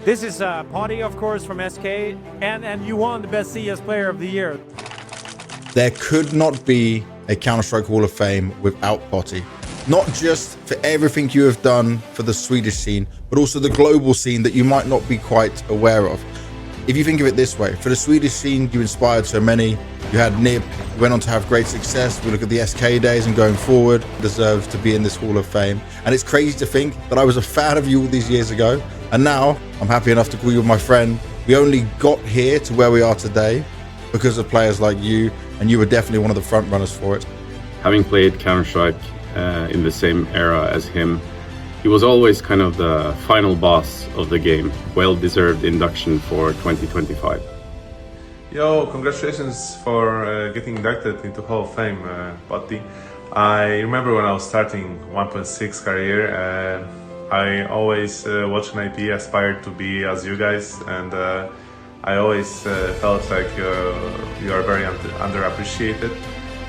This is Potti, of course, from SK, and you won the best CS player of the year. There could not be a Counter-Strike Hall of Fame without Potti. Not just for everything you have done for the Swedish scene, but also the global scene that you might not be quite aware of. If you think of it this way, for the Swedish scene, you inspired so many. You had Nib, who went on to have great success. We look at the SK days and going forward, deserves to be in this Hall of Fame. And it's crazy to think that I was a fan of you all these years ago. And now I'm happy enough to call you my friend. We only got here to where we are today because of players like you, and you were definitely one of the front runners for it. Having played Counter-Strike in the same era as him, he was always kind of the final boss of the game. Well-deserved induction for 2025. Yo, congratulations for getting inducted into Hall of Fame, Potti. I remember when I was starting 1.6 career, I always watched an IP, aspired to be as you guys, and I always felt like you are very underappreciated,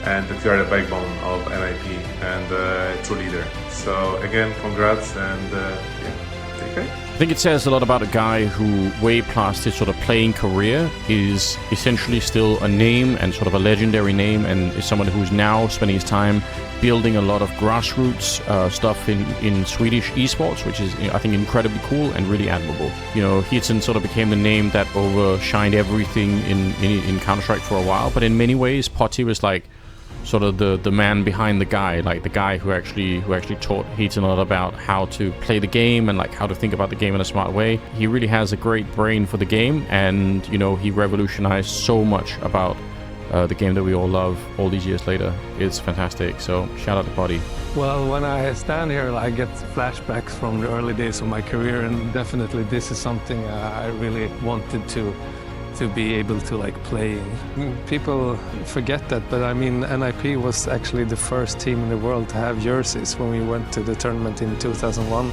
and that you are the backbone of NIP and a true leader. So again, congrats, and yeah, take care. I think it says a lot about a guy who, way past his sort of playing career, is essentially still a name and sort of a legendary name, and is someone who's now spending his time building a lot of grassroots stuff in Swedish esports, which is, I think, incredibly cool and really admirable. You know, Heaton sort of became the name that overshined everything in Counter-Strike for a while, but in many ways, Potti was like sort of the man behind the guy, like the guy who actually taught Heaton a lot about how to play the game and like how to think about the game in a smart way. He really has a great brain for the game, and you know, he revolutionized so much about the game that we all love all these years later. It's fantastic, so shout out to Potti. Well, when I stand here, I get flashbacks from the early days of my career, and definitely this is something I really wanted to be able to like play. People forget that, but I mean, NIP was actually the first team in the world to have jerseys when we went to the tournament in 2001.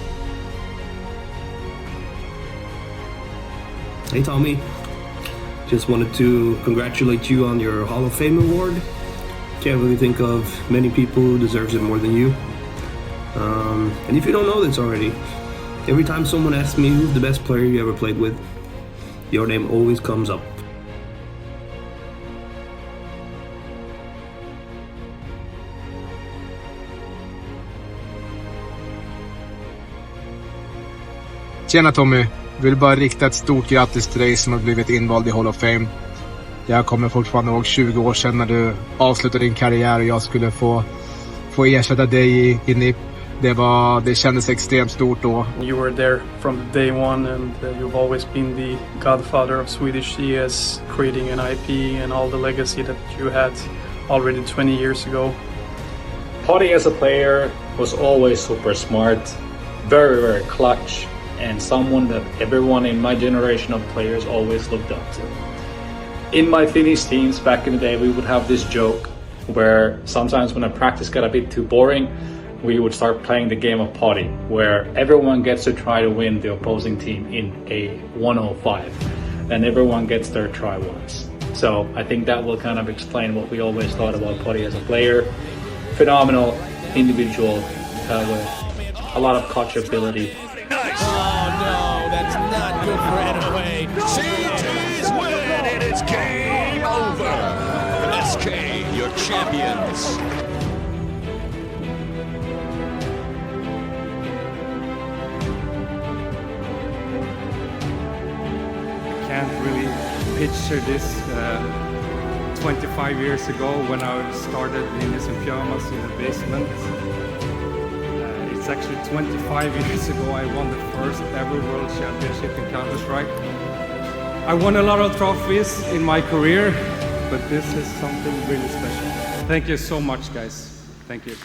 Hey Tommy, just wanted to congratulate you on your Hall of Fame award. Can't really think of many people who deserves it more than you. And if you don't know this already, every time someone asks me who's the best player you ever played with, your name always comes up. Tjena Tommy, vill bara rikta ett stort grattis till dig som har blivit invald i Hall of Fame. Jag kommer fortfarande ihåg 20 år sedan när du avslutade din karriär och jag skulle få ersätta dig i NIP. Det kändes extremt stort då. You were there from day one, and you've always been the godfather of Swedish CS, creating an IP and all the legacy that you had already 20 years ago. Potti as a player was always super smart, very, very clutch, and someone that everyone in my generation of players always looked up to. In my Finnish teams back in the day, we would have this joke where sometimes when a practice got a bit too boring, we would start playing the game of Potti, where everyone gets to try to win the opposing team in a 105, and everyone gets their try once. So I think that will kind of explain what we always thought about Potti as a player. Phenomenal individual with a lot of coachability. Nice. Oh no, that's not good for NOA. CT's win, and it's game over. SK, your champions. Can't really picture this 25 years ago when I started Ninjas In Pyjamas in the basement. It's actually 25 years ago I won the first ever World Championship in Counter-Strike. I won a lot of trophies in my career, but this is something really special. Thank you so much, guys. Thank you.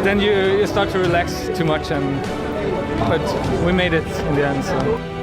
Then you start to relax too much, but we made it in the end. So.